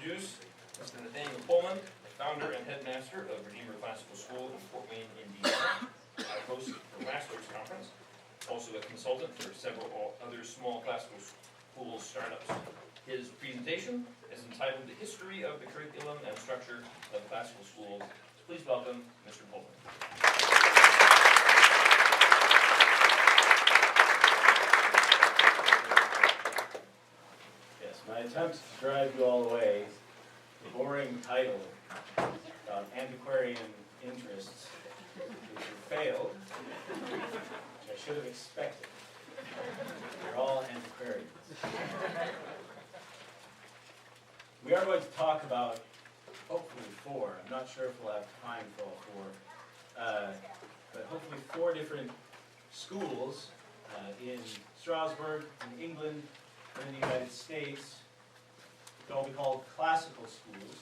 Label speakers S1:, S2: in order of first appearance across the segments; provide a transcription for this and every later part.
S1: introduce Mr. Nathaniel Pullman, founder and headmaster of Redeemer Classical School in Fort Wayne, Indiana, host for Masters Conference, also a consultant for several other small classical school startups. His presentation is entitled The History of the Curriculum and Structure of Classical Schools. Please welcome Mr. Pullman.
S2: My attempt to drive you all away, the boring title about antiquarian interests, which failed, which I should have expected. They're all antiquarians. We are going to talk about, hopefully, four. I'm not sure if we'll have time for all four, but hopefully 4 different schools in Strasbourg, in England, in the United States. They'll be called classical schools,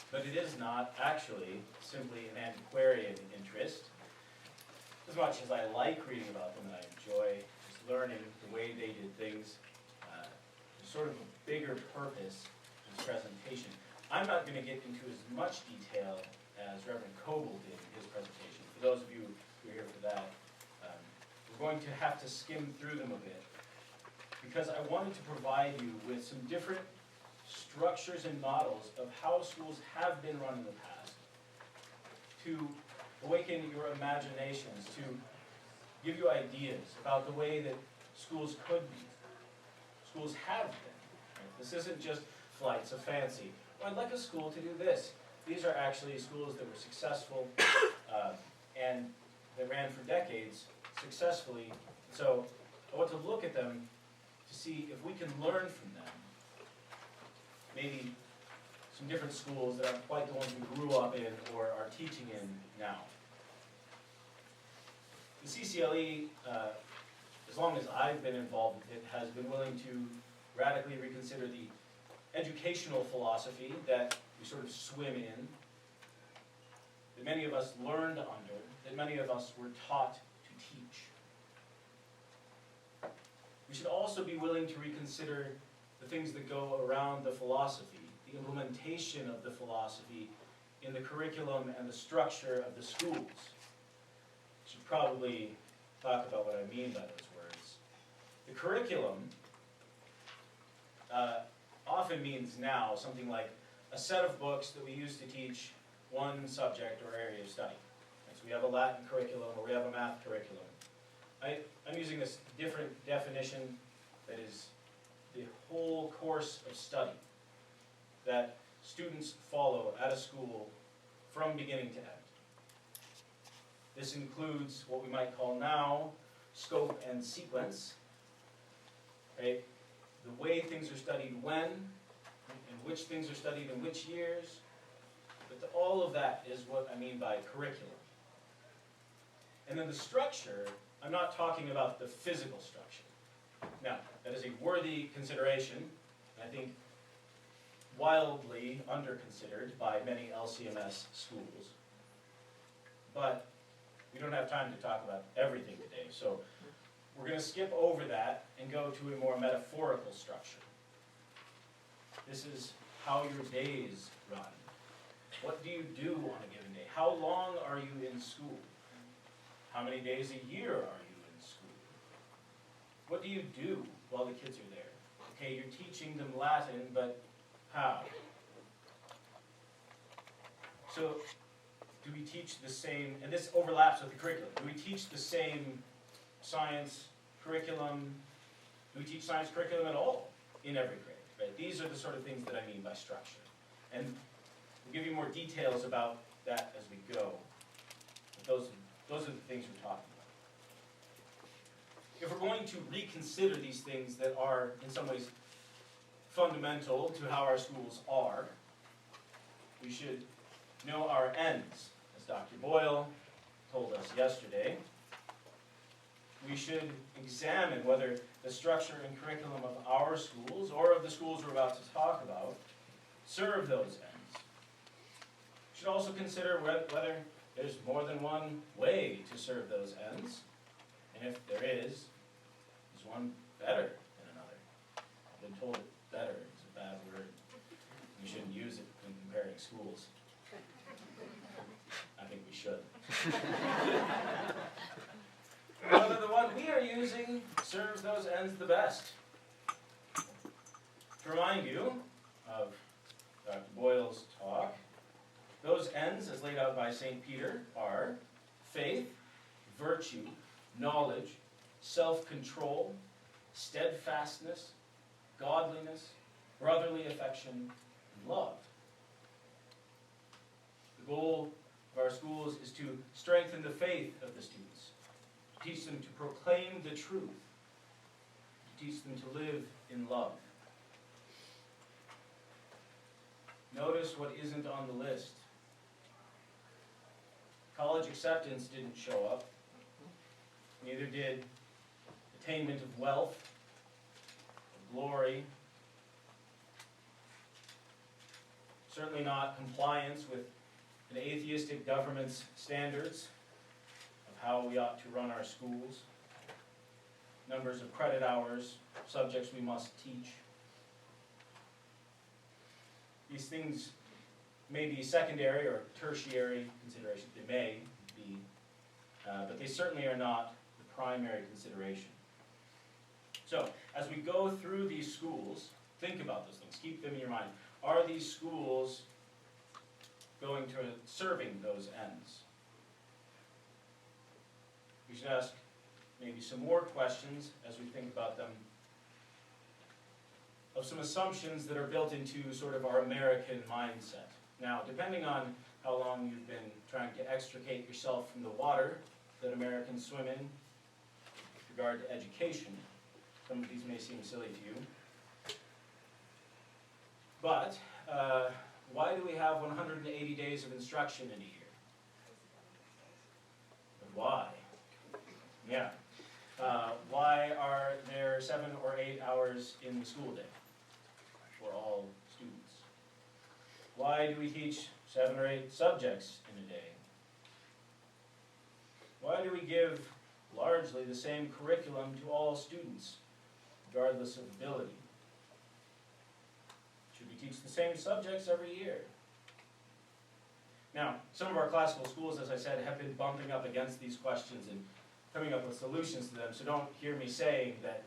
S2: but it is not actually simply an antiquarian interest. As much as I like reading about them and I enjoy just learning the way they did things, there's sort of a bigger purpose to this presentation. I'm not going to get into as much detail as Reverend Coble did in his presentation. For those of you who are here for that, we're going to have to skim through them a bit, because I wanted to provide you with some different structures and models of how schools have been run in the past, to awaken your imaginations, to give you ideas about the way that schools could be, schools have been. Right? This isn't just flights of fancy. Well, I'd like a school to do this. These are actually schools that were successful and that ran for decades successfully. So I want to look at them to see if we can learn from them. Maybe some different schools that aren't quite the ones we grew up in or are teaching in now. The CCLE, as long as I've been involved with it, has been willing to radically reconsider the educational philosophy that we sort of swim in, that many of us learned under, that many of us were taught to teach. We should also be willing to reconsider the things that go around the philosophy, the implementation of the philosophy in the curriculum and the structure of the schools. I should probably talk about what I mean by those words. The curriculum often means now something like a set of books that we use to teach one subject or area of study. And so we have a Latin curriculum or we have a math curriculum. I'm using this different definition that is the whole course of study that students follow at a school from beginning to end. This includes what we might call now scope and sequence, right? The way things are studied when, and which things are studied in which years, but all of that is what I mean by curriculum. And then the structure, I'm not talking about the physical structure. Now, that is a worthy consideration, and I think wildly underconsidered by many LCMS schools. But we don't have time to talk about everything today, so we're going to skip over that and go to a more metaphorical structure. This is how your days run. What do you do on a given day? How long are you in school? How many days a year are you in school? What do you do while the kids are there? Okay, you're teaching them Latin, but how? So, do we teach the same, and this overlaps with the curriculum, do we teach the same science curriculum? Do we teach science curriculum at all in every grade? Right? These are the sort of things that I mean by structure. And we'll give you more details about that as we go. But those are the things we're talking about. If we're going to reconsider these things that are, in some ways, fundamental to how our schools are, we should know our ends. As Dr. Boyle told us yesterday, we should examine whether the structure and curriculum of our schools, or of the schools we're about to talk about, serve those ends. We should also consider whether there's more than one way to serve those ends, and if there is one better than another? I've been told that better is a bad word. make schools. I think we should. Whether the one we are using serves those ends the best. To remind you of Dr. Boyle's talk, those ends, as laid out by St. Peter, are faith, virtue, knowledge, self-control, steadfastness, godliness, brotherly affection, and love. The goal of our schools is to strengthen the faith of the students, to teach them to proclaim the truth, to teach them to live in love. Notice what isn't on the list. College acceptance didn't show up. Neither did attainment of wealth, of glory. Certainly not compliance with an atheistic government's standards of how we ought to run our schools. Numbers of credit hours, subjects we must teach. These things may be secondary or tertiary considerations. They may be, but they certainly are not the primary consideration. So, as we go through these schools, think about those things. Keep them in your mind. Are these schools going to serving those ends? We should ask maybe some more questions as we think about them, of some assumptions that are built into sort of our American mindset. Now, depending on how long you've been trying to extricate yourself from the water that Americans swim in with regard to education, some of these may seem silly to you. But why do we have 180 days of instruction in a year? But why? Yeah. Why are there 7 or 8 hours in the school day for all students? Why do we teach 7 or 8 subjects in a day? Why do we give largely the same curriculum to all students, regardless of ability? Should we teach the same subjects every year? Now, some of our classical schools, as I said, have been bumping up against these questions and coming up with solutions to them, so don't hear me saying that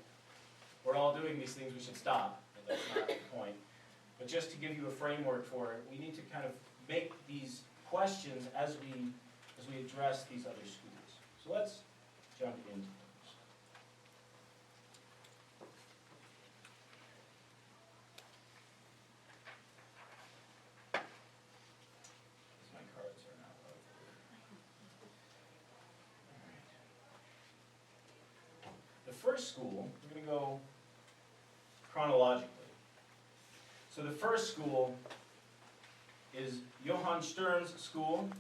S2: we're all doing these things, we should stop. That's not the point. But just to give you a framework for it, we need to kind of make these questions as we address these other schools. So let's jump into those. Because my cards are not loaded. All right. The first school, we're going to go chronologically. So the first school is Johann Sturm's school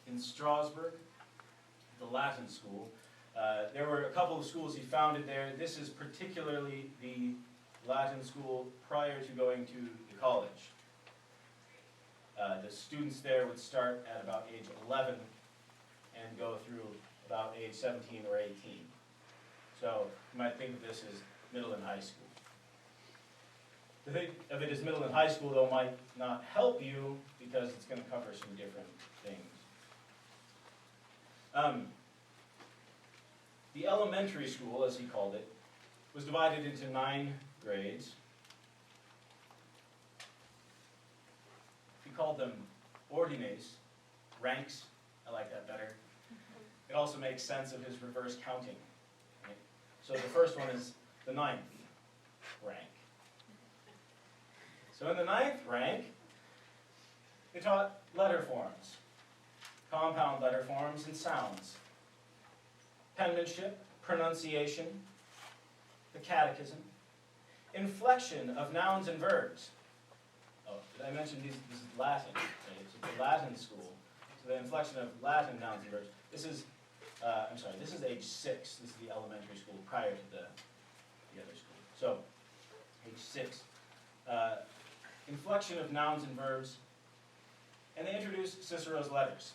S2: in Strasbourg, the Latin school. There were a couple of schools he founded there. This is particularly the Latin school prior to going to the college. The students there would start at about age 11 and go through about age 17 or 18. So you might think of this as middle and high school. To think of it as middle and high school, though, might not help you because it's going to cover some different things. The elementary school, as he called it, was divided into 9 grades. He called them ordines, ranks. I like that better. It also makes sense of his reverse counting. Right? So the first one is the 9th rank. So in the 9th rank, they taught letter forms, compound letter forms and sounds, penmanship, pronunciation, the catechism, inflection of nouns and verbs. Oh, did I mention this is Latin? Right? It's a Latin school. So the inflection of Latin nouns and verbs. This is, this is age 6. This is the elementary school prior to the other school. So, age 6. Inflection of nouns and verbs, and they introduced Cicero's letters.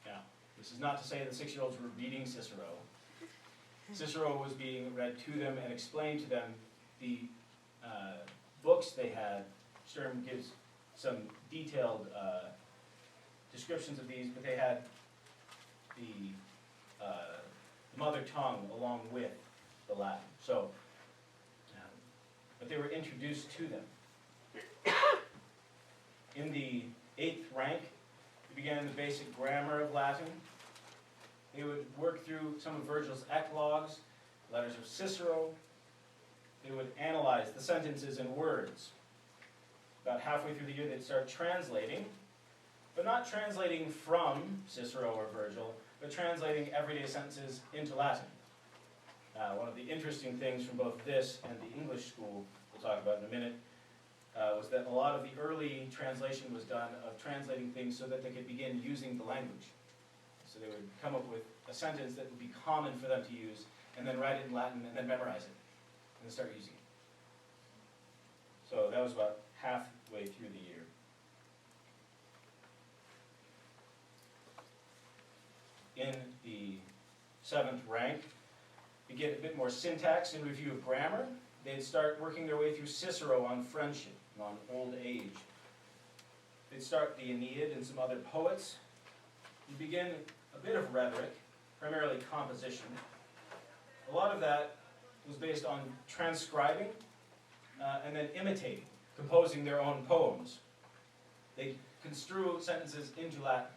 S2: Now, this is not to say that 6-year-olds were reading Cicero. Cicero was being read to them and explained to them the books they had. Sturm gives some detailed descriptions of these, but they had the mother tongue along with the Latin. So, but they were introduced to them. In the 8th rank, they began the basic grammar of Latin. They would work through some of Virgil's eclogues, letters of Cicero. They would analyze the sentences and words. About halfway through the year, they'd start translating, but not translating from Cicero or Virgil, but translating everyday sentences into Latin. One of the interesting things from both this and the English school, we'll talk about in a minute, was that a lot of the early translation was done of translating things so that they could begin using the language. So they would come up with a sentence that would be common for them to use, and then write it in Latin, and then memorize it, and then start using it. So that was about halfway through the year. In the 7th rank, you get a bit more syntax and review of grammar. They'd start working their way through Cicero on friendship and on old age. They'd start the Aeneid and some other poets. You begin a bit of rhetoric, primarily composition. A lot of that was based on transcribing and then imitating, composing their own poems. They construe sentences into Latin.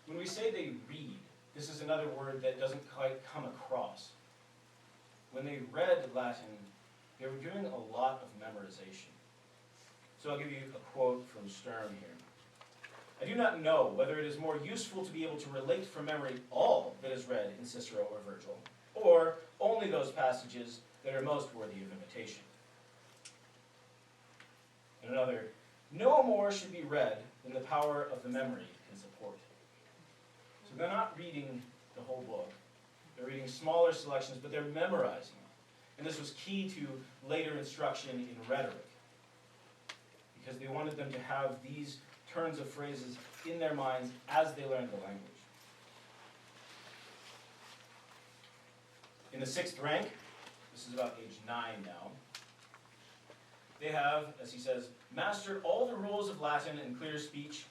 S2: When we say they read, this is another word that doesn't quite come across. When they read Latin, they were doing a lot of memorization. So I'll give you a quote from Sturm here. "I do not know whether it is more useful to be able to relate from memory all that is read in Cicero or Virgil, or only those passages that are most worthy of imitation." And another, "No more should be read than the power of the memory can support." So they're not reading the whole book. They're reading smaller selections, but they're memorizing them. And this was key to later instruction in rhetoric, because they wanted them to have these turns of phrases in their minds as they learned the language. In the 6th rank, this is about age 9 now, they have, as he says, mastered all the rules of Latin and clear speech,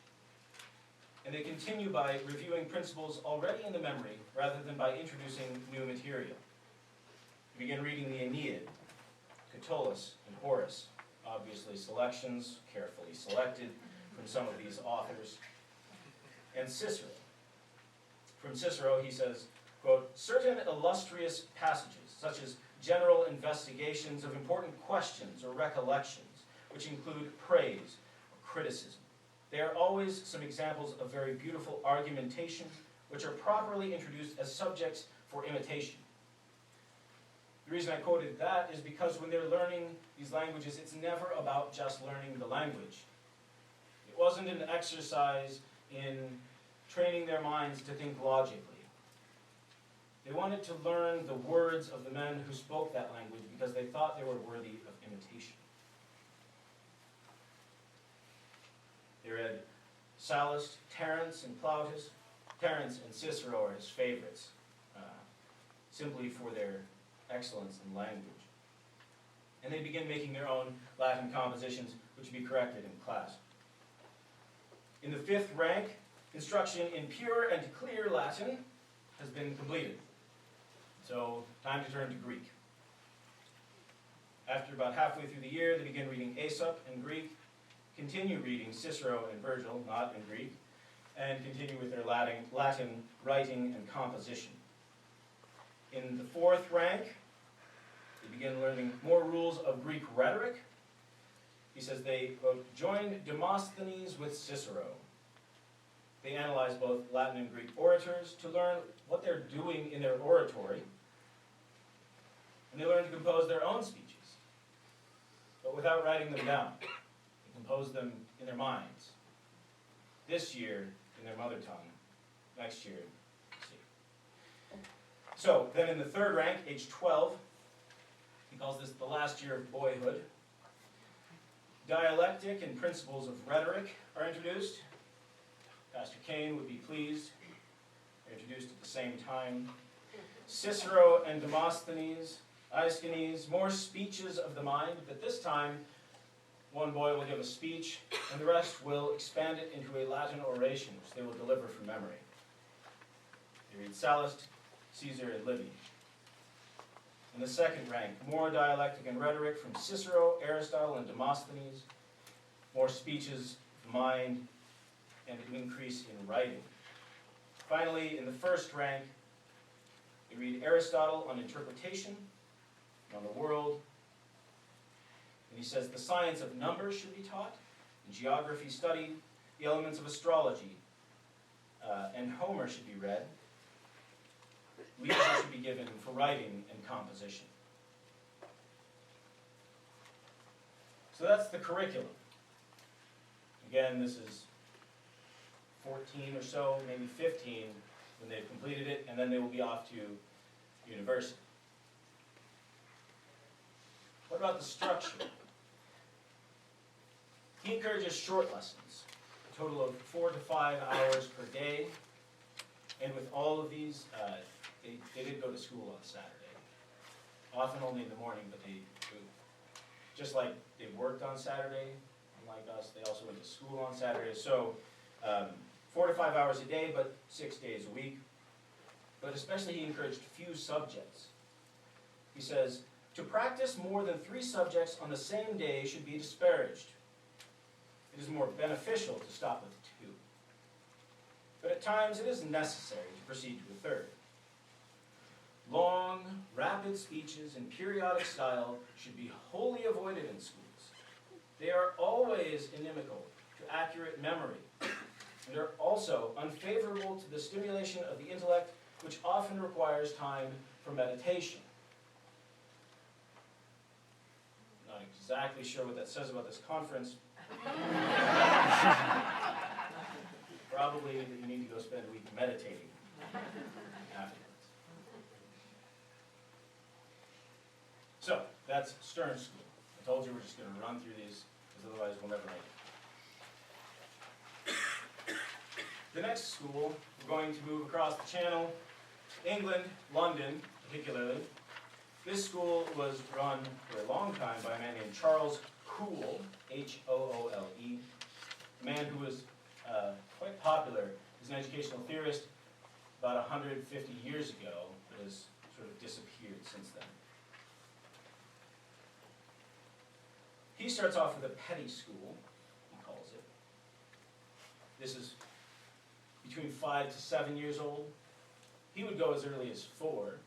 S2: and they continue by reviewing principles already in the memory rather than by introducing new material. We begin reading the Aeneid, Catullus, and Horace, obviously selections, carefully selected from some of these authors, and Cicero. From Cicero, he says, quote, "Certain illustrious passages, such as general investigations of important questions or recollections, which include praise or criticism. They are always some examples of very beautiful argumentation, which are properly introduced as subjects for imitation." The reason I quoted that is because when they're learning these languages, it's never about just learning the language. It wasn't an exercise in training their minds to think logically. They wanted to learn the words of the men who spoke that language because they thought they were worthy of imitation. They read Sallust, Terence, and Plautus. Terence and Cicero are his favorites, simply for their excellence in language. And they begin making their own Latin compositions, which would be corrected in class. In the 5th rank, instruction in pure and clear Latin has been completed. So, time to turn to Greek. After about halfway through the year, they begin reading Aesop in Greek, continue reading Cicero and Virgil, not in Greek, and continue with their Latin writing and composition. In the 4th rank, they begin learning more rules of Greek rhetoric. He says they, quote, "joined Demosthenes with Cicero." They analyze both Latin and Greek orators to learn what they're doing in their oratory. And they learn to compose their own speeches, but without writing them down. They compose them in their minds. This year, in their mother tongue. Next year, So, then in the 3rd rank, age 12, he calls this the last year of boyhood. Dialectic and principles of rhetoric are introduced. Pastor Kane would be pleased. They're introduced at the same time. Cicero and Demosthenes, Aeschines, more speeches of the mind, but this time One boy will give a speech, and the rest will expand it into a Latin oration, which they will deliver from memory. They read Sallust, Caesar, and Livy. In the second rank, more dialectic and rhetoric from Cicero, Aristotle, and Demosthenes, more speeches of mind, and an increase in writing. Finally, in the first rank, they read Aristotle on interpretation, on the world, and he says the science of numbers should be taught, and geography studied, the elements of astrology, and Homer should be read. Leisure should be given for writing and composition. So that's the curriculum. Again, this is 14 or so, maybe 15 when they've completed it, and then they will be off to university. What about the structure? He encourages short lessons, a total of 4 to 5 hours per day. And with all of these, they did go to school on Saturday. Often only in the morning, but they just like they worked on Saturday, unlike us, they also went to school on Saturday. So 4 to 5 hours a day, but 6 days a week. But especially he encouraged few subjects. He says, to practice more than 3 subjects on the same day should be disparaged. It is more beneficial to stop with 2. But at times it is necessary to proceed to a 3rd. Long, rapid speeches in periodic style should be wholly avoided in schools. They are always inimical to accurate memory, and are also unfavorable to the stimulation of the intellect, which often requires time for meditation. Not exactly sure what that says about this conference. Probably that you need to go spend a week meditating afterwards. So, that's Stern School. I told you we're just going to run through these, because otherwise we'll never make it. The next school, we're going to move across the channel, England, London particularly. This school was run for a long time by a man named Charles Hoole, Hoole, a man who was quite popular as an educational theorist about 150 years ago, but has sort of disappeared since then. He starts off with a petty school, he calls it. This is between 5 to 7 years old. He would go as early as 4.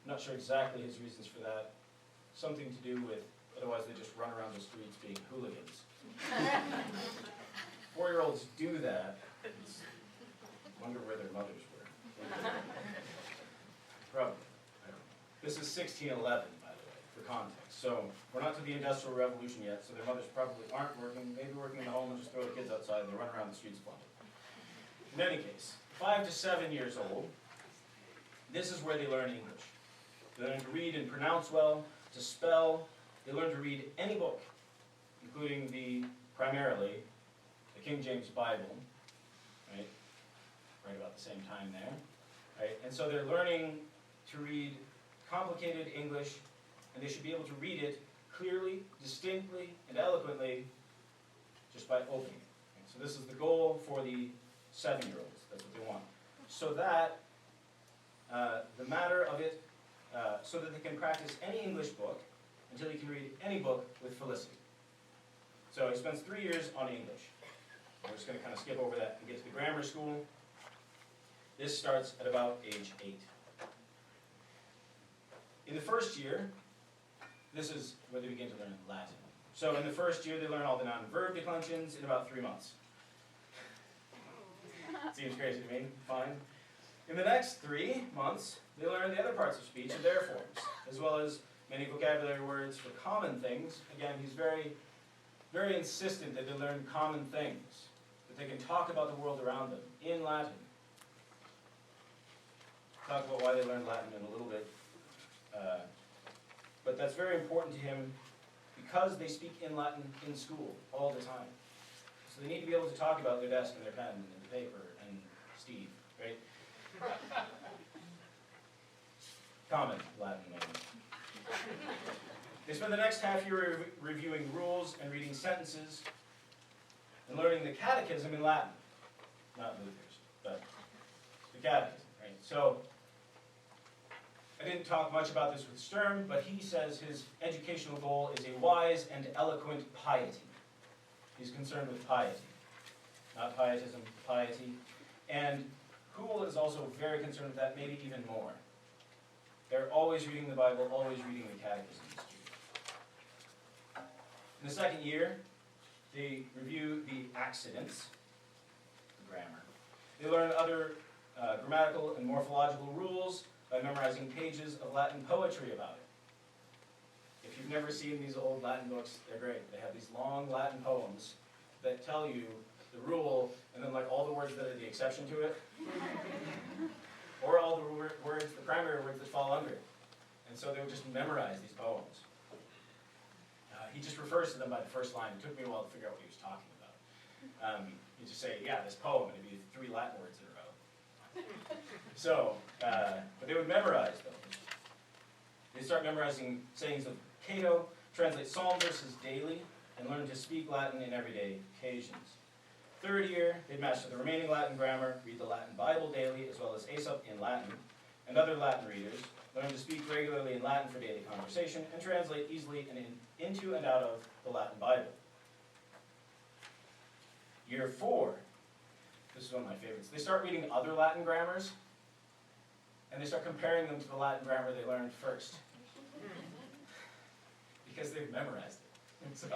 S2: I'm not sure exactly his reasons for that. Something to do with, otherwise they just run around the streets being hooligans. 4-year-olds do that. I wonder where their mothers were. Probably. I don't know. This is 1611, by the way, for context. So we're not to the Industrial Revolution yet, so their mothers probably aren't working, maybe working in the home and just throw the kids outside and they run around the streets playing. In any case, 5 to 7 years old, this is where they learn English. They learn to read and pronounce well, to spell. They learn to read any book, including primarily, the King James Bible, right about the same time there, right? And so they're learning to read complicated English, and they should be able to read it clearly, distinctly, and eloquently just by opening it. Right? So this is the goal for the 7-year-olds. That's what they want. So that the matter of it, so that they can practice any English book until he can read any book with felicity. So he spends 3 years on English. We're just going to kind of skip over that and get to the grammar school. This starts at about age 8. In the first year, this is where they begin to learn Latin. So in the first year, they learn all the noun and verb declensions in about 3 months. Seems crazy to me. Fine. In the next 3 months, they learn the other parts of speech and their forms, as well as many vocabulary words for common things. Again, he's very, very insistent that they learn common things, that they can talk about the world around them in Latin. Talk about why they learned Latin in a little bit. But that's very important to him because they speak in Latin in school all the time. So they need to be able to talk about their desk and their pen and the paper and Steve, right? Common Latin name. They spent the next half year reviewing rules and reading sentences and learning the catechism in Latin. Not Luther's, but the catechism, right? So, I didn't talk much about this with Sturm, but he says his educational goal is a wise and eloquent piety. He's concerned with piety. Not pietism, piety. And Hoole is also very concerned with that, maybe even more. They're always reading the Bible, always reading the catechism. In the second year, they review the accidents, the grammar. They learn other grammatical and morphological rules by memorizing pages of Latin poetry about it. If you've never seen these old Latin books, they're great. They have these long Latin poems that tell you the rule, and then like all the words that are the exception to it, or all the words, the primary words that fall under it. And so they would just memorize these poems. He just refers to them by the first line. It took me a while to figure out what he was talking about. He'd just say, yeah, this poem, and it'd be 3 Latin words in a row. So, but they would memorize those. They start memorizing sayings of Cato, translate psalm verses daily, and learn to speak Latin in everyday occasions. Third year, they'd master the remaining Latin grammar, read the Latin Bible daily, as well as Aesop in Latin, and other Latin readers, learn to speak regularly in Latin for daily conversation, and translate easily and into and out of the Latin Bible. Year 4, this is one of my favorites. They start reading other Latin grammars, and they start comparing them to the Latin grammar they learned first. Because they've memorized it. And so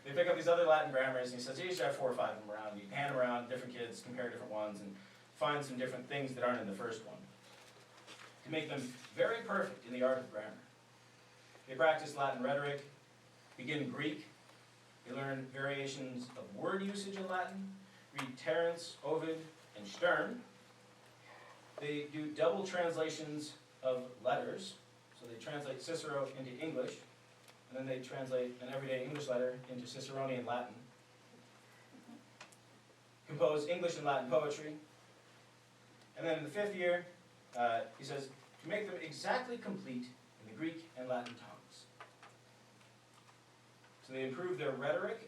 S2: they pick up these other Latin grammars, and he says, you should have 4 or 5 of them around. You hand them around, different kids, compare different ones, and find some different things that aren't in the first one, to make them very perfect in the art of grammar. They practice Latin rhetoric, begin Greek. They learn variations of word usage in Latin, read Terence, Ovid, and Stern. They do double translations of letters, so they translate Cicero into English, and then they translate an everyday English letter into Ciceronian Latin. Compose English and Latin poetry. And then in the 5th year, he says, to make them exactly complete in the Greek and Latin tongues. So they improve their rhetoric,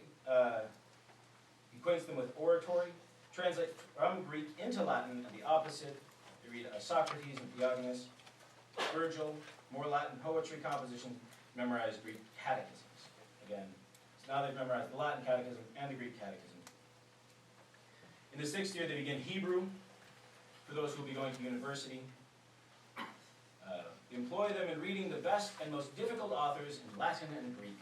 S2: acquaints them with oratory, translate from Greek into Latin and the opposite. They read Socrates and Theognis, Virgil, more Latin poetry composition, memorize Greek catechisms. Again, so now they've memorized the Latin catechism and the Greek catechism. In the 6th year, they begin Hebrew, for those who will be going to university. Employ them in reading the best and most difficult authors in Latin and Greek.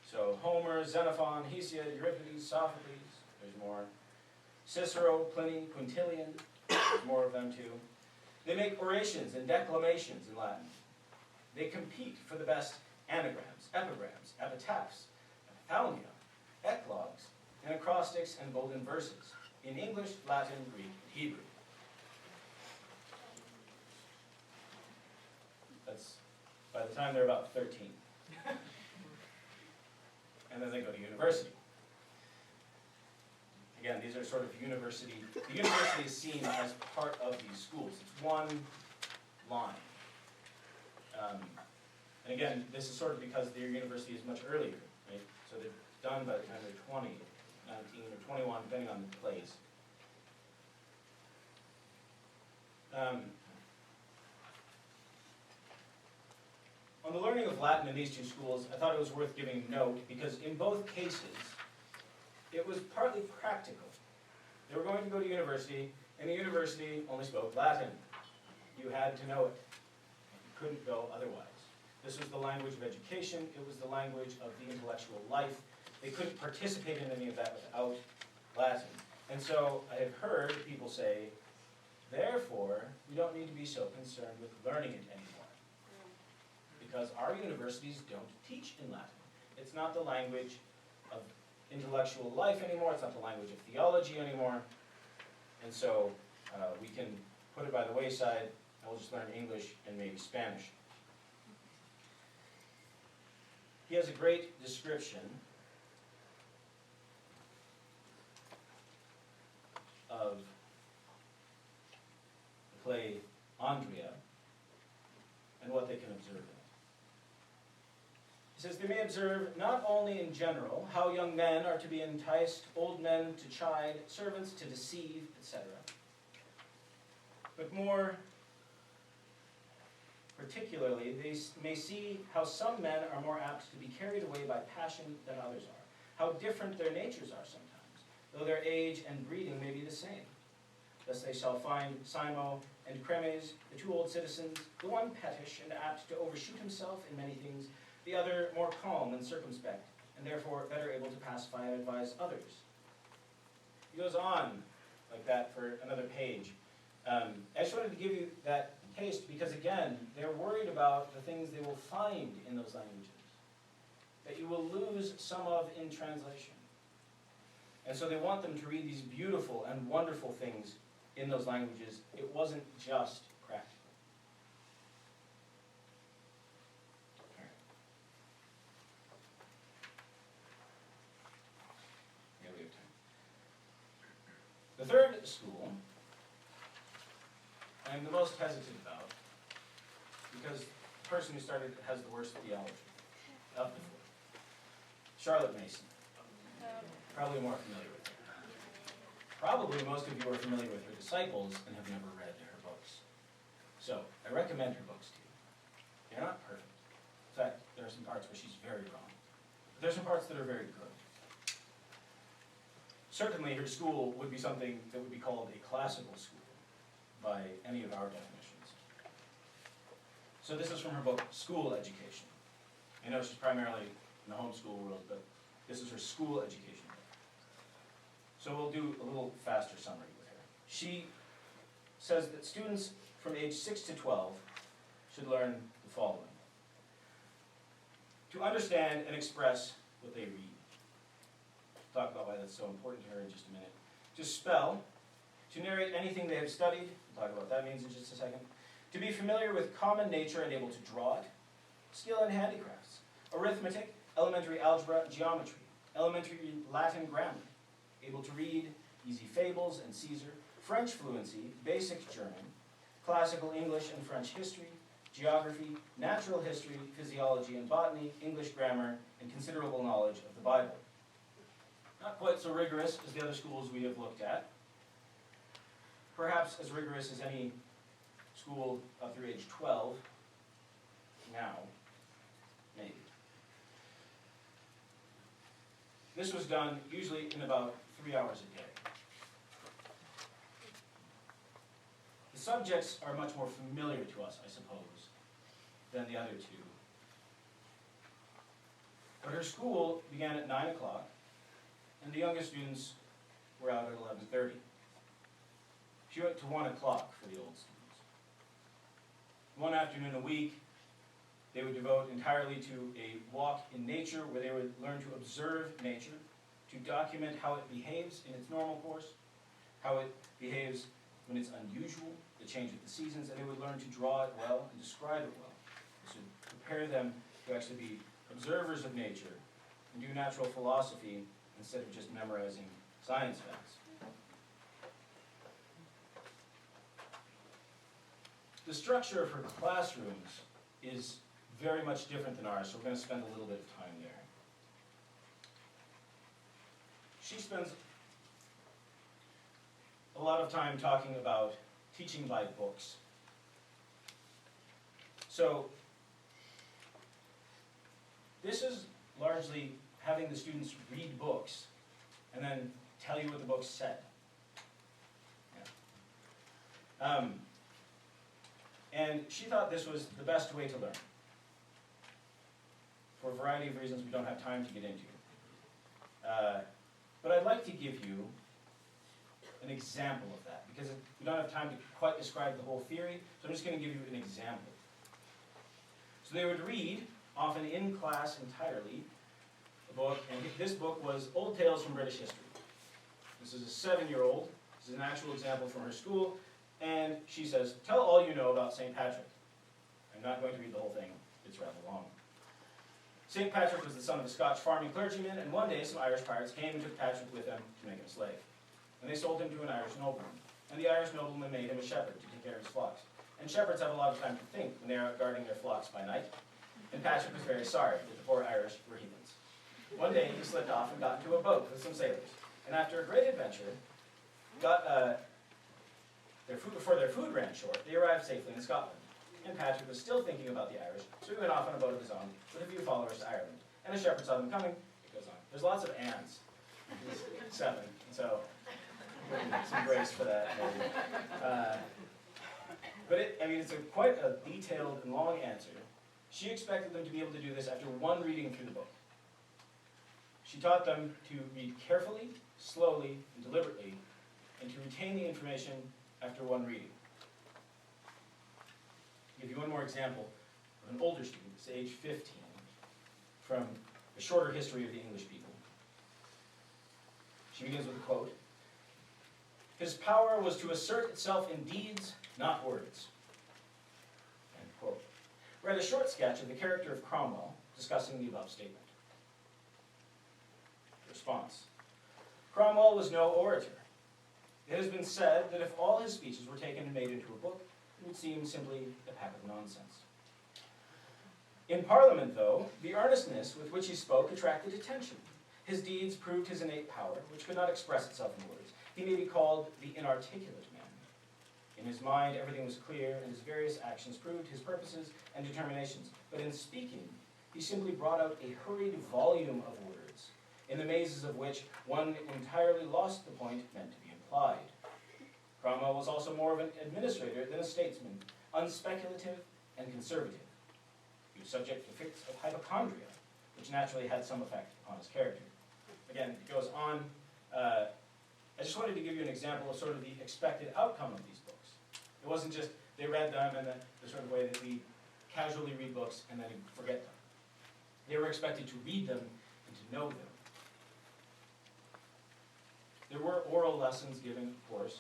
S2: So Homer, Xenophon, Hesiod, Euripides, Sophocles, there's more. Cicero, Pliny, Quintilian, there's more of them too. They make orations and declamations in Latin. They compete for the best anagrams, epigrams, epitaphs, epithalmia, eclogues, and acrostics and golden verses in English, Latin, Greek, and Hebrew. That's by the time they're about 13. And then they go to university. Again, these are sort of university, the university is seen as part of these schools. It's one line. And again, this is sort of because their university is much earlier, right? So they're done by the time they're 20, 19, or 21, depending on the plays. On the learning of Latin in these 2 schools, I thought it was worth giving note because in both cases, it was partly practical. They were going to go to university, and the university only spoke Latin. You had to know it. You couldn't go otherwise. This was the language of education. It was the language of the intellectual life. They couldn't participate in any of that without Latin. And so I have heard people say, therefore, we don't need to be so concerned with learning it anymore. Because our universities don't teach in Latin. It's not the language of intellectual life anymore. It's not the language of theology anymore. And so we can put it by the wayside, and we'll just learn English and maybe Spanish. He has a great description of the play Andria and what they can observe in it. He says, they may observe not only in general how young men are to be enticed, old men to chide, servants to deceive, etc., but more particularly, they may see how some men are more apt to be carried away by passion than others are, how different their natures are sometimes, though their age and breeding may be the same. Thus they shall find Simo and Cremes, the two old citizens, the one pettish and apt to overshoot himself in many things, the other more calm and circumspect, and therefore better able to pacify and advise others. He goes on like that for another page. I just wanted to give you that taste because, again, they're worried about the things they will find in those languages that you will lose some of in translation. And so they want them to read these beautiful and wonderful things in those languages. It wasn't just practical. All right. Yeah, we have time. The third school I'm the most hesitant about because the person who started has the worst theology of the four. Charlotte Mason. Probably more familiar with her. Probably most of you are familiar with her disciples and have never read her books. So, I recommend her books to you. They're not perfect. In fact, there are some parts where she's very wrong. But there are some parts that are very good. Certainly, her school would be something that would be called a classical school by any of our definitions. So this is from her book, School Education. I know she's primarily in the homeschool world, but this is her school education book. So we'll do a little faster summary with her. She says that students from age 6 to 12 should learn the following: to understand and express what they read. We'll talk about why that's so important to her in just a minute. To spell, to narrate anything they have studied, we'll talk about what that means in just a second. To be familiar with common nature and able to draw it. Skill in handicrafts, arithmetic, elementary algebra, geometry, elementary Latin grammar, able to read easy fables and Caesar, French fluency, basic German, classical English and French history, geography, natural history, physiology and botany, English grammar, and considerable knowledge of the Bible. Not quite so rigorous as the other schools we have looked at. Perhaps as rigorous as any school up through age 12, now, maybe. This was done usually in about 3 hours a day. The subjects are much more familiar to us, I suppose, than the other two. But her school began at 9 o'clock, and the youngest students were out at 11:30. She went to 1 o'clock for the old students. One afternoon a week, they would devote entirely to a walk in nature where they would learn to observe nature, to document how it behaves in its normal course, how it behaves when it's unusual, the change of the seasons, and they would learn to draw it well and describe it well. This would prepare them to actually be observers of nature and do natural philosophy instead of just memorizing science facts. The structure of her classrooms is very much different than ours, so we're going to spend a little bit of time there. She spends a lot of time talking about teaching by books. So, this is largely having the students read books and then tell you what the books said. Yeah. And she thought this was the best way to learn, for a variety of reasons we don't have time to get into. But I'd like to give you an example of that, because we don't have time to quite describe the whole theory, so I'm just going to give you an example. So they would read, often in class entirely, a book, and this book was Old Tales from British History. This is a 7-year-old. This is an actual example from her school, and she says, "Tell all you know about St. Patrick." I'm not going to read the whole thing, it's rather long. St. Patrick was the son of a Scotch farming clergyman, and one day some Irish pirates came and took Patrick with them to make him a slave. And they sold him to an Irish nobleman. And the Irish nobleman made him a shepherd to take care of his flocks. And shepherds have a lot of time to think when they are out guarding their flocks by night. and Patrick was very sorry that the poor Irish were heathens. One day he slipped off and got into a boat with some sailors, and after a great adventure, before their food ran short, they arrived safely in Scotland. And Patrick was still thinking about the Irish, so he went off on a boat of his own with a few followers to Ireland. And a shepherd saw them coming. It goes on. There's lots of ands. He's 7, so some grace for that. But it's quite a detailed and long answer. She expected them to be able to do this after one reading through the book. She taught them to read carefully, slowly, and deliberately, and to retain the information after one reading. I'll give you one more example of an older student, it's age 15, from a shorter history of the English people. She begins with a quote. "His power was to assert itself in deeds, not words." End quote. Read a short sketch of the character of Cromwell discussing the above statement. Response. Cromwell was no orator. It has been said that if all his speeches were taken and made into a book, it would seem simply a pack of nonsense. In Parliament, though, the earnestness with which he spoke attracted attention. His deeds proved his innate power, which could not express itself in words. He may be called the inarticulate man. In his mind, everything was clear, and his various actions proved his purposes and determinations. But in speaking, he simply brought out a hurried volume of words, in the mazes of which one entirely lost the point meant to be implied. Cromwell was also more of an administrator than a statesman, unspeculative and conservative. He was subject to fits of hypochondria, which naturally had some effect upon his character. Again, it goes on. I just wanted to give you an example of sort of the expected outcome of these books. It wasn't just they read them and the sort of way that we casually read books and then forget them. They were expected to read them and to know them. There were oral lessons given, of course,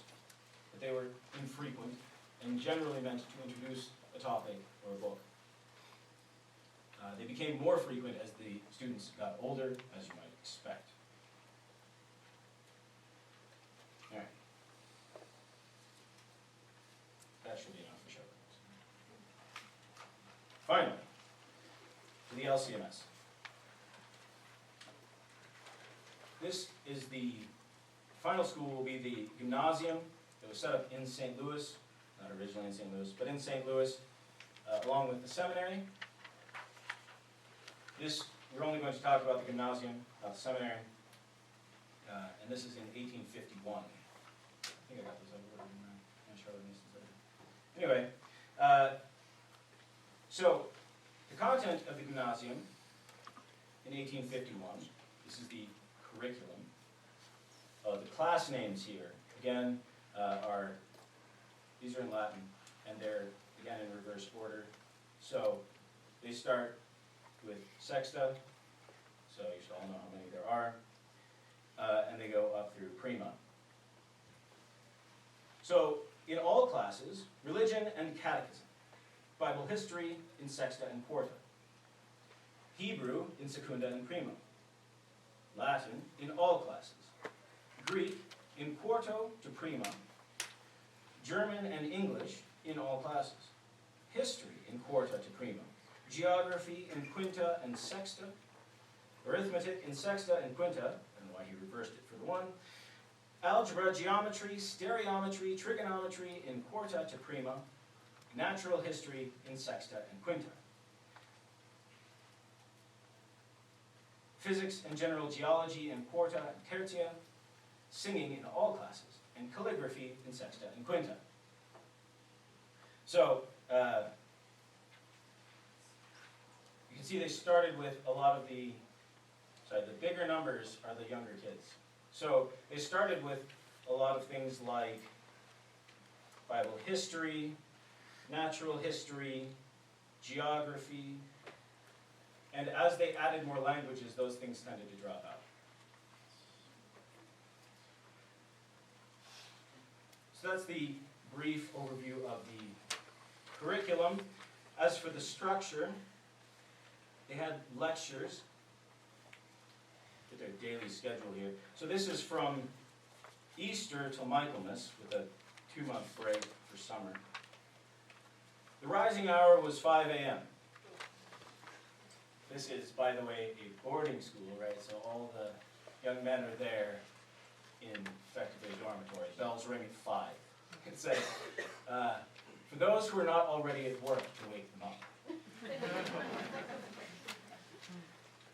S2: but they were infrequent and generally meant to introduce a topic or a book. They became more frequent as the students got older, as you might expect. All right. That should be enough for show. Finally, to the LCMS. This is the final school will be the gymnasium that was set up in St. Louis, not originally in St. Louis, but in St. Louis, along with the seminary. We're only going to talk about the gymnasium, not the seminary, and this is in 1851. I think I got this over in Anyway, so the content of the gymnasium in 1851, this is the curriculum. The class names here, again, these are in Latin, and they're, again, in reverse order. So they start with sexta, so you should all know how many there are, and they go up through prima. So in all classes, religion and catechism, Bible history in sexta and quarta, Hebrew in secunda and prima, Latin in all classes, Greek in quarto to prima, German and English in all classes, history in quarta to prima, geography in quinta and sexta, arithmetic in sexta and quinta, I don't know why he reversed it for the one, algebra, geometry, stereometry, trigonometry in quarta to prima, natural history in sexta and quinta. Physics and general geology in quarta and tertia, singing in all classes, and calligraphy in sexta and quinta. So, you can see they started with a lot of the bigger numbers are the younger kids. So they started with a lot of things like Bible history, natural history, geography, and as they added more languages, those things tended to drop out. So that's the brief overview of the curriculum. As for the structure, they had lectures, with their daily schedule here. So this is from Easter till Michaelmas, with a 2-month break for summer. The rising hour was 5 a.m. This is, by the way, a boarding school, right? So all the young men are there in effectively a dormitory. Bells ring at 5. It's a, for those who are not already at work, to wake them up.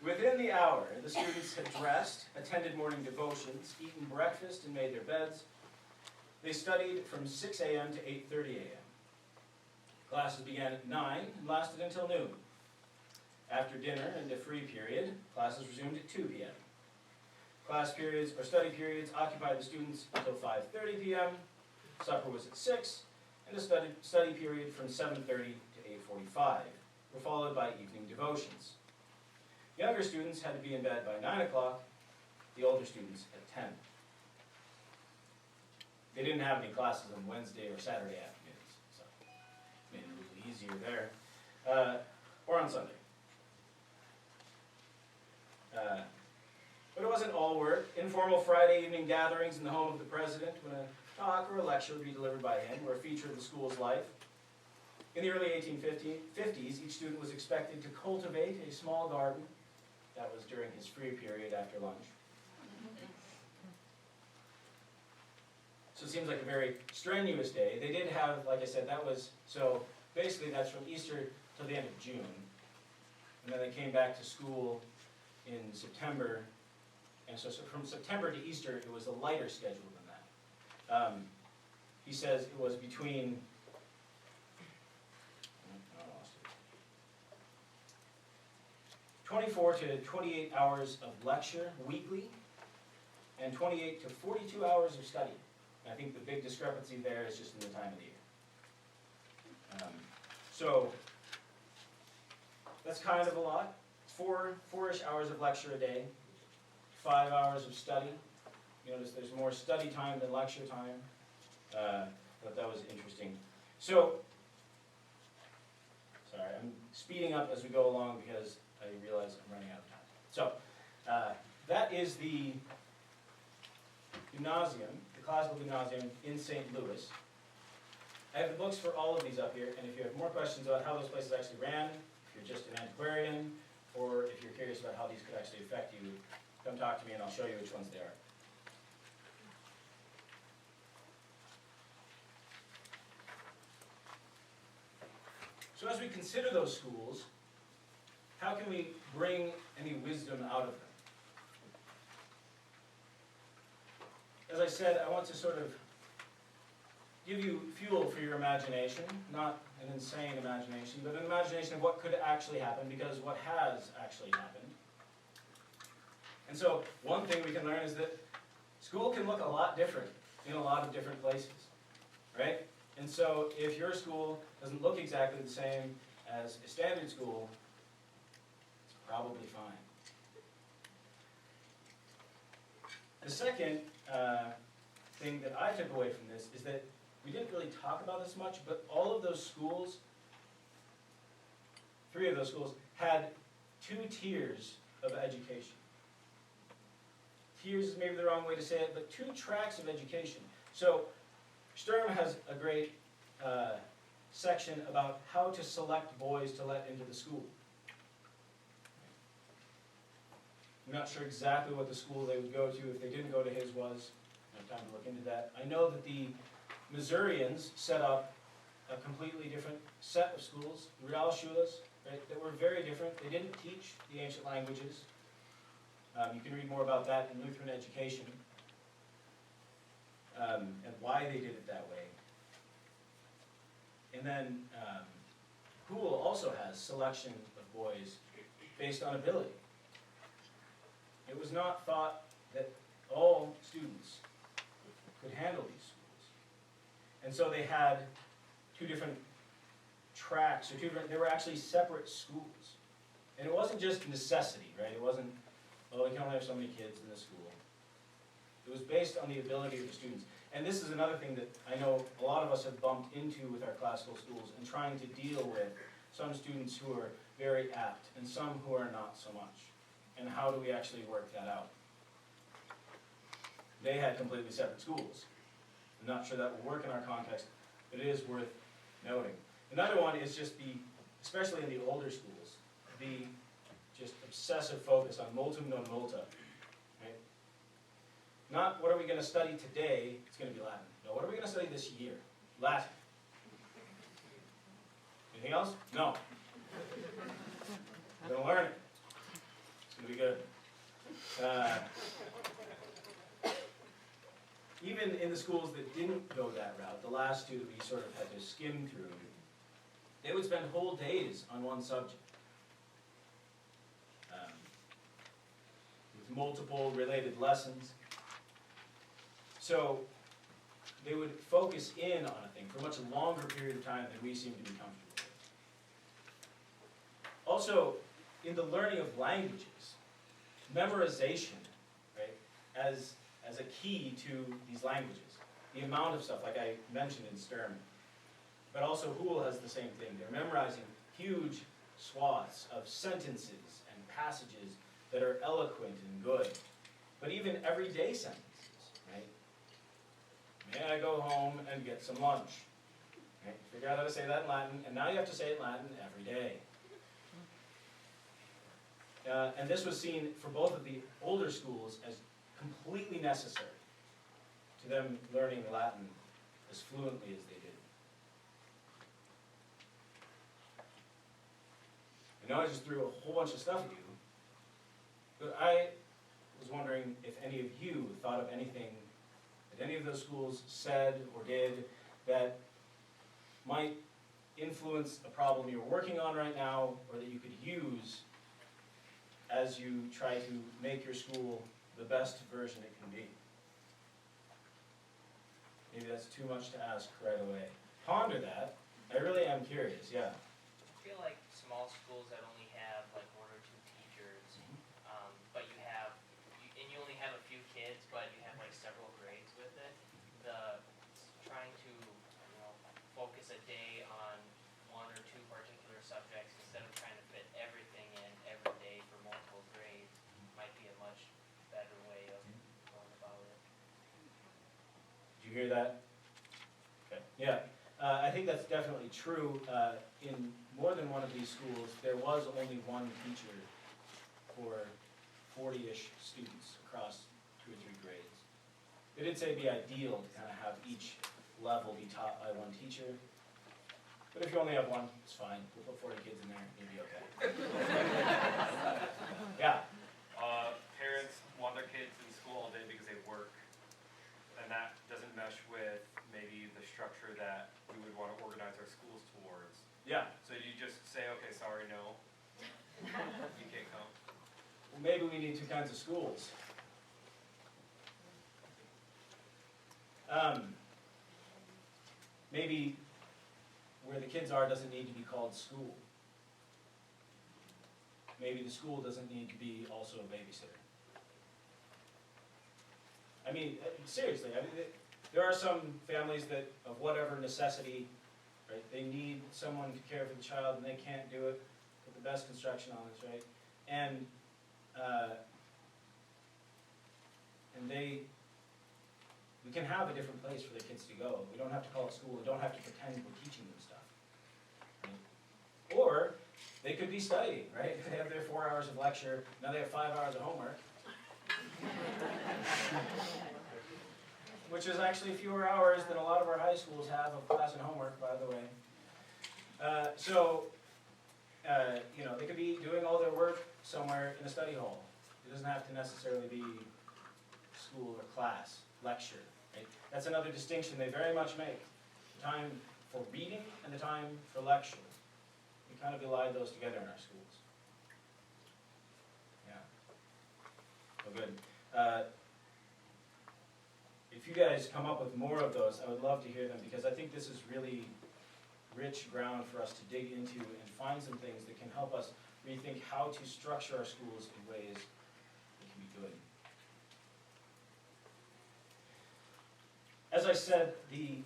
S2: Within the hour, the students had dressed, attended morning devotions, eaten breakfast, and made their beds. They studied from 6 a.m. to 8:30 a.m. Classes began at 9 and lasted until noon. After dinner and the free period, classes resumed at 2 p.m. Class periods or study periods occupied the students until 5:30 p.m. Supper was at 6, and the study period from 7:30 to 8:45 were followed by evening devotions. Younger students had to be in bed by 9 o'clock, the older students at 10. They didn't have any classes on Wednesday or Saturday afternoons, so made it a little easier there. Or on Sunday. But it wasn't all work. Informal Friday evening gatherings in the home of the president, when a talk or a lecture would be delivered by him, were a feature of the school's life. In the early 1850s, each student was expected to cultivate a small garden. That was during his free period after lunch. So it seems like a very strenuous day. They did have, like I said, that was, so basically that's from Easter till the end of June. And then they came back to school in September. And so from September to Easter, it was a lighter schedule than that. He says it was between, I lost it, 24 to 28 hours of lecture weekly, and 28 to 42 hours of study. And I think the big discrepancy there is just in the time of the year. So that's kind of a lot. Four-ish hours of lecture a day, 5 hours of study. You notice there's more study time than lecture time. But that was interesting. So, sorry, I'm speeding up as we go along because I realize I'm running out of time. So, that is the gymnasium, the classical gymnasium in St. Louis. I have the books for all of these up here, and if you have more questions about how those places actually ran, if you're just an antiquarian, or if you're curious about how these could actually affect you, come talk to me and I'll show you which ones they are. So as we consider those schools, how can we bring any wisdom out of them? As I said, I want to sort of give you fuel for your imagination, not an insane imagination, but an imagination of what could actually happen, because what has actually happened. And so one thing we can learn is that school can look a lot different in a lot of different places, right? And so if your school doesn't look exactly the same as a standard school, it's probably fine. The second thing that I took away from this is that we didn't really talk about this much, but all of those schools, 3 of those schools, had 2 tiers of education. Tiers is maybe the wrong way to say it, but 2 tracks of education. So Sturm has a great section about how to select boys to let into the school. I'm not sure exactly what the school they would go to if they didn't go to his was. I have time to look into that. I know that the Missourians set up a completely different set of schools, Realschules, right, that were very different. They didn't teach the ancient languages. You can read more about that in Lutheran education and why they did it that way. And then Poole also has selection of boys based on ability. It was not thought that all students could handle these schools. And so they had 2 different tracks, or they were actually separate schools. And it wasn't just necessity, right? It wasn't, oh, we can only have so many kids in this school. It was based on the ability of the students. And this is another thing that I know a lot of us have bumped into with our classical schools and trying to deal with some students who are very apt and some who are not so much. And how do we actually work that out? They had completely separate schools. I'm not sure that will work in our context, but it is worth noting. Another one is just especially in the older schools, the just obsessive focus on multum non multa. Right? Not what are we going to study today, it's going to be Latin. No, what are we going to study this year? Latin. Anything else? No. We're going to learn it. It's going to be good. Even in the schools that didn't go that route, the last two that we sort of had to skim through, they would spend whole days on one subject. With multiple related lessons. So they would focus in on a thing for a much longer period of time than we seem to be comfortable with. Also, in the learning of languages, memorization, right, as a key to these languages. The amount of stuff, like I mentioned in Sturm. But also Hool has the same thing. They're memorizing huge swaths of sentences and passages that are eloquent and good. But even everyday sentences, right? May I go home and get some lunch? Right? Figure out how to say that in Latin, and now you have to say it in Latin every day. And this was seen for both of the older schools as completely necessary to them learning Latin as fluently as they did. I know I just threw a whole bunch of stuff at you, but I was wondering if any of you thought of anything that any of those schools said or did that might influence a problem you're working on right now, or that you could use as you try to make your school the best version it can be. Maybe that's too much to ask right away. Ponder that. I really am curious, yeah.
S3: I feel like small schools that only have like one or two teachers, but you only have a few kids, but you have like several grades with it. Trying to focus a day on one or two particular subjects instead of trying to fit everything in every day for multiple grades might be a much better way of going about it.
S2: Did you hear that? Okay. Yeah, I think that's definitely true. In more than one of these schools, there was only one teacher for 40-ish students across 2 or 3 grades. They did say it'd be ideal to kind of have each level be taught by one teacher. But if you only have one, it's fine. We'll put 40 kids in there, you'll be okay. Yeah.
S4: Parents want their kids in school all day because they work, and that doesn't mesh with maybe the structure that we would want to organize our schools towards.
S2: Yeah.
S4: So you just say, okay, sorry, no, you can't come.
S2: Well, maybe we need 2 kinds of schools. Maybe where the kids are doesn't need to be called school. Maybe the school doesn't need to be also a babysitter. I mean, seriously, there are some families that, of whatever necessity, right, they need someone to care for the child and they can't do it. Put the best construction on this, right? And we can have a different place for the kids to go. We don't have to call it school. We don't have to pretend we're teaching them stuff. Right? Or they could be studying, right? They have their 4 hours of lecture. Now they have 5 hours of homework. Which is actually fewer hours than a lot of our high schools have of class and homework, by the way. They could be doing all their work somewhere in a study hall. It doesn't have to necessarily be school or class, lecture. Right? That's another distinction they very much make. The time for reading and the time for lecture. We kind of elide those together in our schools. Yeah. Well, good. If you guys come up with more of those, I would love to hear them, because I think this is really rich ground for us to dig into and find some things that can help us rethink how to structure our schools in ways that can be good. As I said, the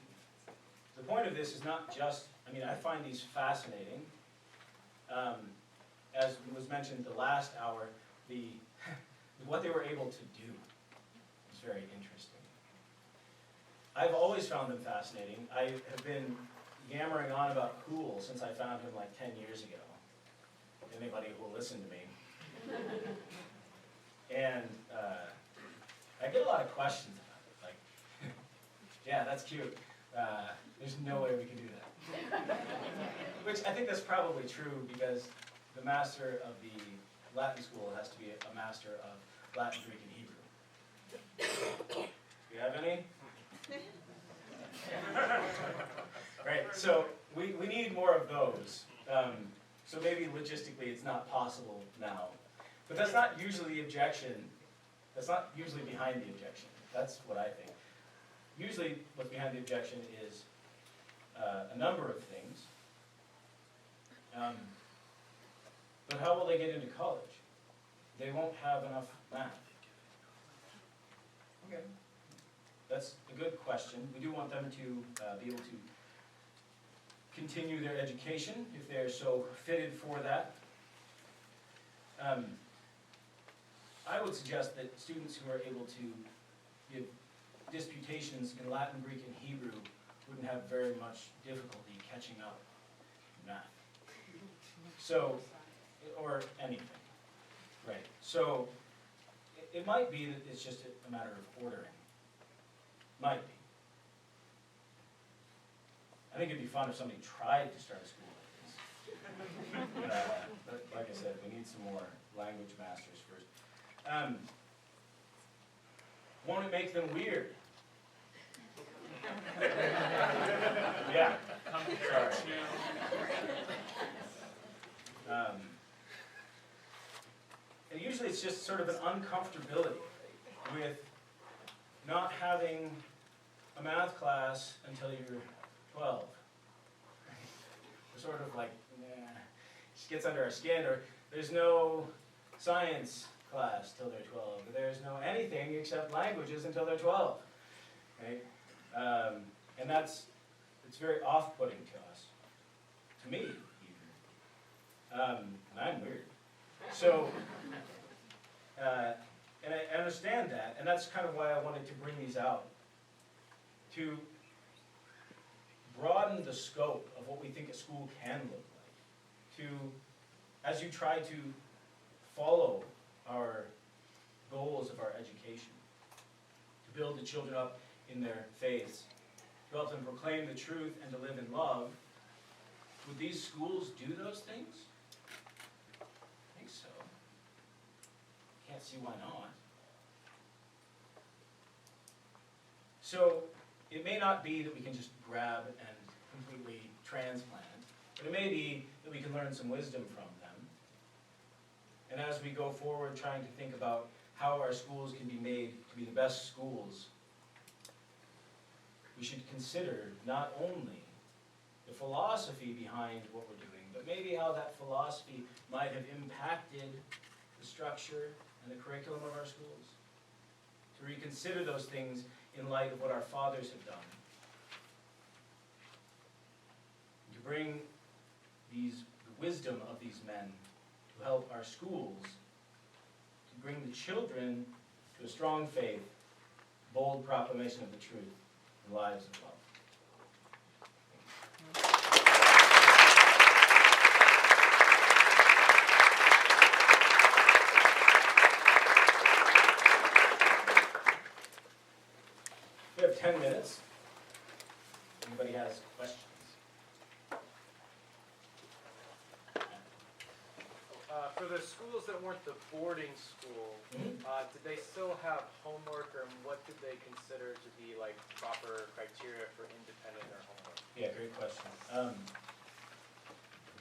S2: point of this is not just, I find these fascinating. As was mentioned the last hour, what they were able to do is very interesting. I've always found them fascinating. I have been yammering on about Cool since I found him like 10 years ago. Anybody who will listen to me. And I get a lot of questions about it, like, yeah, that's cute. There's no way we can do that. Which I think that's probably true because the master of the Latin school has to be a master of Latin, Greek, and Hebrew. Do you have any? Right, so we need more of those. So maybe logistically it's not possible now. But that's not usually the objection. That's not usually behind the objection. That's what I think. Usually what's behind the objection is a number of things. But how will they get into college? They won't have enough math. Okay. That's a good question. We do want them to be able to continue their education if they're so fitted for that. I would suggest that students who are able to give disputations in Latin, Greek, and Hebrew wouldn't have very much difficulty catching up in math. So, or anything, right? So, it might be that it's just a matter of ordering. Might be. I think it'd be fun if somebody tried to start a school like this. But like I said, we need some more language masters first. Won't it make them weird? Yeah. Sorry. And usually it's just sort of an uncomfortability with not having a math class until you're 12. We're sort of like, nah, just gets under our skin, or there's no science class till they're 12, or there's no anything except languages until they're 12. Right? And it's very off-putting to us, to me even. And I'm weird. So, and I understand that, and that's kind of why I wanted to bring these out, to broaden the scope of what we think a school can look like, to, as you try to follow our goals of our education, to build the children up in their faiths, to help them proclaim the truth and to live in love. Would these schools do those things? I think so. Can't see why not. So, it may not be that we can just grab and completely transplant, but it may be that we can learn some wisdom from them. And as we go forward trying to think about how our schools can be made to be the best schools, we should consider not only the philosophy behind what we're doing, but maybe how that philosophy might have impacted the structure and the curriculum of our schools. To reconsider those things in light of what our fathers have done. To bring the wisdom of these men to help our schools, to bring the children to a strong faith, bold proclamation of the truth, and lives of love. We have 10 minutes. Anybody has questions?
S5: For the schools that weren't the boarding school, did they still have homework, or what did they consider to be like proper criteria for independent or homework?
S2: Yeah, great question.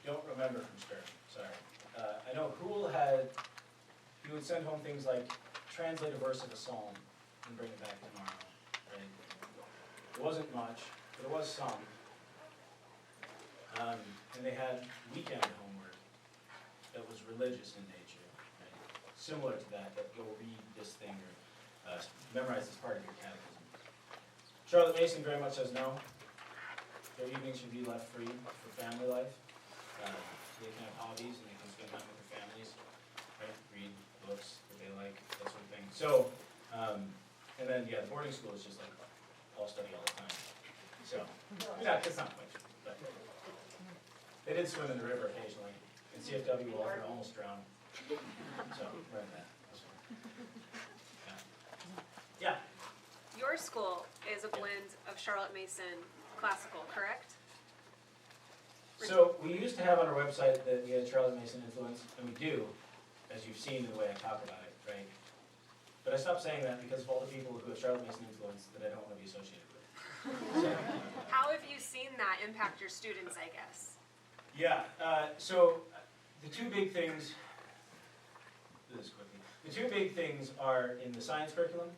S2: Don't remember from Stern, sorry. I know Hool he would send home things like translate a verse of a psalm and bring it back tomorrow. Right? It wasn't much, but it was some. And they had weekend homework that was religious in nature, right? Similar to that go read this thing or memorize this part of your catechism. Charlotte Mason very much says no. Their evenings should be left free for family life. They can have hobbies and they can spend time with their families, right? Read books that they like, that sort of thing. So, and then yeah, the boarding school is just like all study all the time. So, yeah, it's not quite true, but they did swim in the river occasionally. In CFW, well, they're almost drowned. So, right that. Yeah.
S6: Your school is a blend of Charlotte Mason classical, correct?
S2: So we used to have on our website that we had Charlotte Mason influence, and we do, as you've seen in the way I talk about it, right? But I stopped saying that because of all the people who have Charlotte Mason influence that I don't want to be associated with. So,
S6: How have you seen that impact your students, I guess?
S2: yeah, so the two big things, do this quickly. The two big things are in the science curriculum.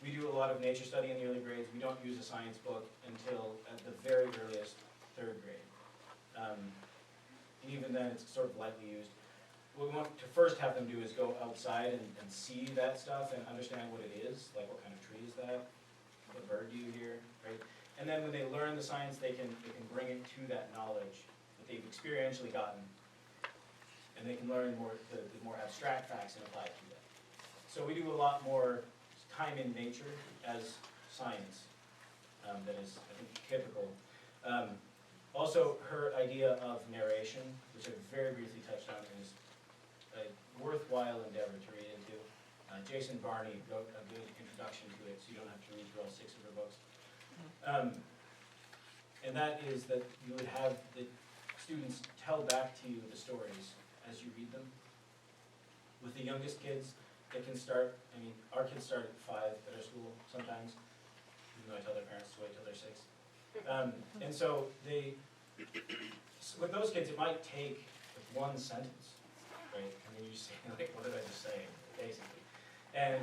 S2: We do a lot of nature study in the early grades. We don't use a science book until at the very earliest, 3rd grade. And even then, it's sort of lightly used. What we want to first have them do is go outside and see that stuff and understand what it is, like what kind of tree is that, what bird do you hear, right? And then when they learn the science, they can bring it to that knowledge that they've experientially gotten, and they can learn the more abstract facts and apply it to that. So we do a lot more time in nature as science that is, I think, typical. Also, her idea of narration, which I very briefly touched on, is a worthwhile endeavor to read into. Jason Barney wrote a good introduction to it, so you don't have to read through all 6 of her books. And that is that you would have the students tell back to you the stories as you read them. With the youngest kids, they can start, I mean, our kids start at 5 at our school sometimes, even though I tell their parents to wait till they're 6. And so with those kids, it might take like 1 sentence, right? And then you say, like, what did I just say, basically? And,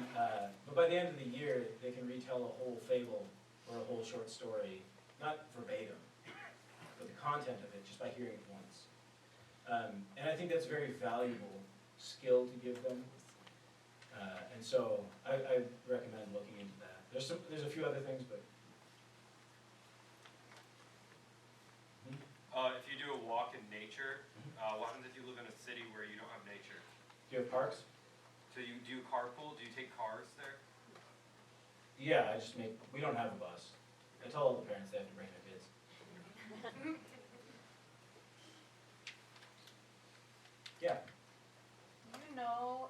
S2: but by the end of the year, they can retell a whole fable or a whole short story, not verbatim, but the content of it just by hearing it once. And I think that's a very valuable skill to give them. And so I recommend looking into that. There's a few other things, but.
S4: If you do a walk in nature, what happens if you live in a city where you don't have nature?
S2: Do you have parks?
S4: So you do carpool? Do you take cars there?
S2: Yeah, we don't have a bus. I tell all the parents they have to bring their kids. Yeah.
S7: Do you know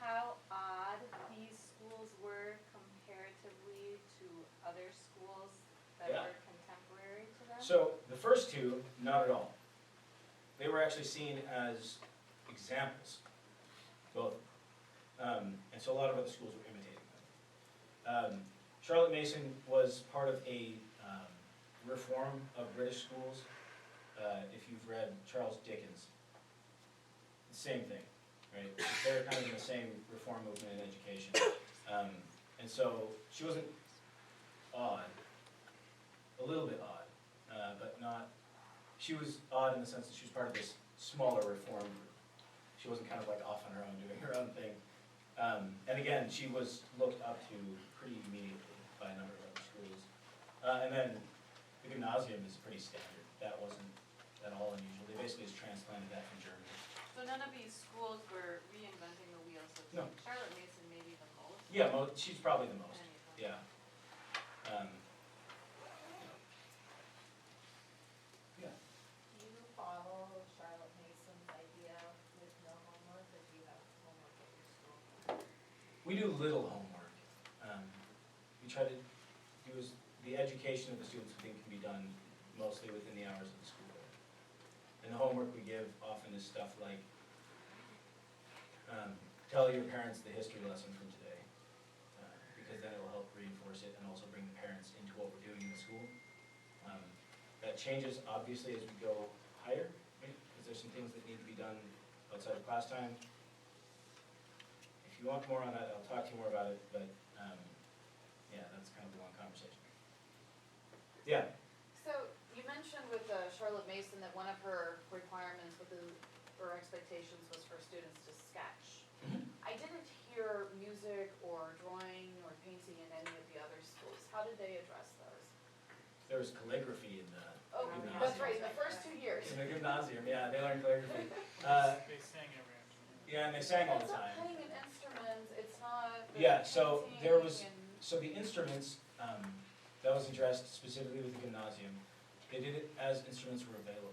S7: how odd these schools were comparatively to other schools that
S2: Yeah.
S7: were contemporary to them?
S2: So the first 2, not at all. They were actually seen as examples, both. And so a lot of other schools were imitating them. Charlotte Mason was part of a reform of British schools. If you've read Charles Dickens, same thing, right? They're kind of in the same reform movement in education. And so she wasn't odd, a little bit odd, but not, she was odd in the sense that she was part of this smaller reform group. She wasn't kind of like off on her own doing her own thing. And again, she was looked up to pretty immediately by a number of other schools. And then the gymnasium is pretty standard. That wasn't at all unusual. They basically just transplanted that from Germany.
S7: So none of these schools were reinventing the wheel, so
S2: No.
S7: Charlotte Mason maybe the most?
S2: Yeah, she's probably the most,
S7: Any of them.
S2: yeah.
S8: Do you follow Charlotte Mason's idea with no homework, or do you have homework at your school?
S2: We do little homework. We try to do the education of the students we think can be done mostly within the hours of the school day. And the homework we give often is stuff like, tell your parents the history lesson from today, because then it will help reinforce it and also bring the parents into what we're doing in the school. That changes obviously as we go higher, right? Because there's some things that need to be done outside of class time. If you want more on that, I'll talk to you more about it, but yeah, that's kind of a long conversation. Yeah.
S7: So you mentioned with Charlotte Mason that one of her requirements or expectations was for students to sketch.
S2: Mhm.
S7: I didn't hear music or drawing or painting in any of the other schools. How did they address those?
S2: There was calligraphy in the
S7: Oh,
S2: Gymnasium.
S7: that's right, the first 2 years.
S2: in the gymnasium. Yeah, they learned calligraphy.
S5: They sang every afternoon.
S2: Yeah, and they sang all the
S7: It's not
S2: time.
S7: playing an instrument, it's not.
S2: Yeah, so there was-
S7: painting
S2: So the instruments that was addressed specifically with the gymnasium, they did it as instruments were available.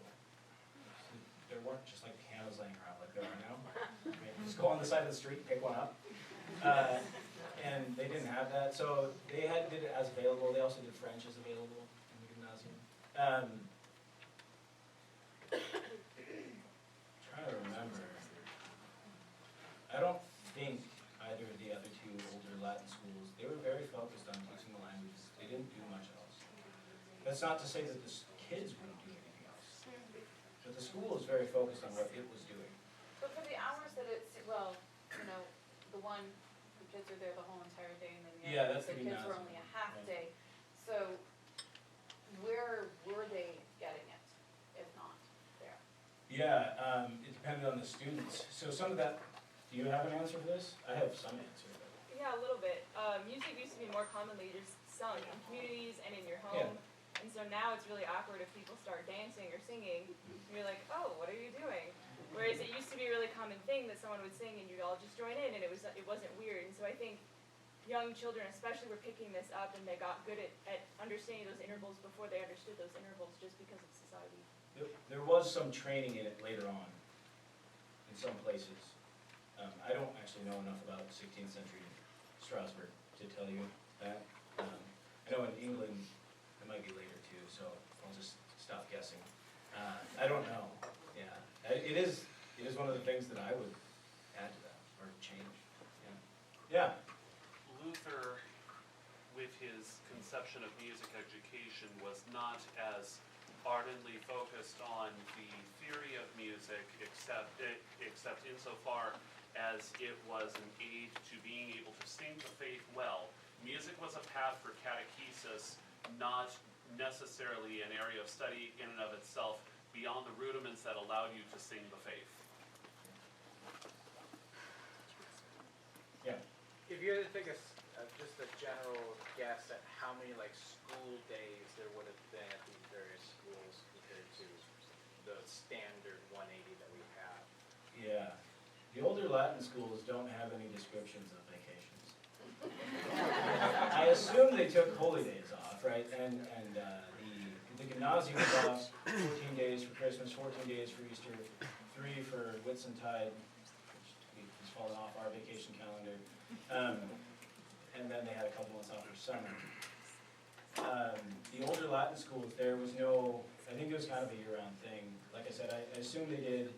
S2: So there weren't just like pianos laying around like there are now. Right? Just go on the side of the street, pick one up. And they didn't have that, so they did it as available. They also did French as available in the gymnasium. Trying to remember. I don't think either of the other two older Latin schools, they were very focused on teaching the languages. They didn't do much else. That's not to say that the kids wouldn't do anything else. But the school was very focused on what it was doing.
S7: But for the hours that it's, well, you know, the one, the kids are there the whole entire day and then
S2: Yeah, that's
S7: the
S2: the
S7: kids were
S2: gymnasium.
S7: only a half
S2: Right.
S7: day. So where were they getting it, if not there?
S2: Yeah, it depended on the students. So some of that, do you have an answer for this? I have some answer.
S9: Yeah, a little bit. Music used to be more commonly just sung in communities and in your home. And so now it's really awkward if people start dancing or singing. And you're like, oh, what are you doing? Whereas it used to be a really common thing that someone would sing and you'd all just join in and it wasn't weird. And so I think young children especially were picking this up and they got good at understanding those intervals before they understood those intervals just because of society.
S2: There was some training in it later on, in some places. I don't actually know enough about 16th century Strasbourg to tell you that. I know in England, it might be later too, so I'll just stop guessing. I don't know, yeah. It is one of the things that I would add to that, or change, yeah.
S10: Luther, with his conception of music education, was not as ardently focused on the theory of music, except insofar as it was an aid to being able to sing the faith well. Music was a path for catechesis, not necessarily an area of study in and of itself, beyond the rudiments that allowed you to sing the faith.
S2: Yeah.
S5: If you had to take just a general guess at how many like school days there would have been at these various schools compared to the standard 180 that we have.
S2: Yeah. The older Latin schools don't have any descriptions of vacations. I assume they took holy days off, right? And the gymnasium was off 14 days for Christmas, 14 days for Easter, 3 for Whitsuntide, which has fallen off our vacation calendar. And then they had a couple months off for summer. The older Latin schools, there was no, I think it was kind of a year-round thing. Like I said, I assume they did,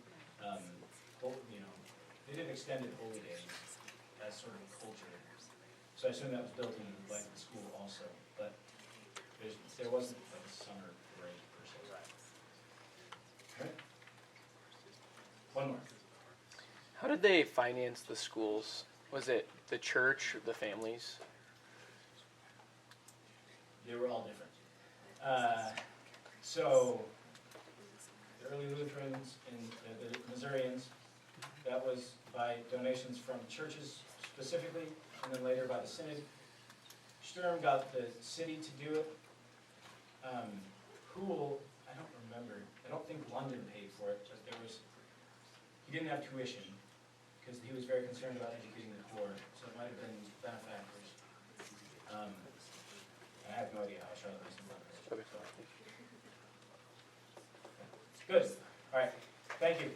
S2: they did extended holy days as sort of a culture. So I assume that was built into the life of the school also. But there wasn't like a summer break per se. Right. One more.
S11: How did they finance the schools? Was it the church or the families?
S2: They were all different. So the early Lutherans and the Missourians, that was by donations from churches specifically, and then later by the Synod. Sturm got the city to do it. Poole, I don't remember. I don't think London paid for it, but he didn't have tuition because he was very concerned about educating the poor, so it might have been benefactors. I have no idea how Charlotte Mason done this.
S11: Okay.
S2: So. Good. All right. Thank you.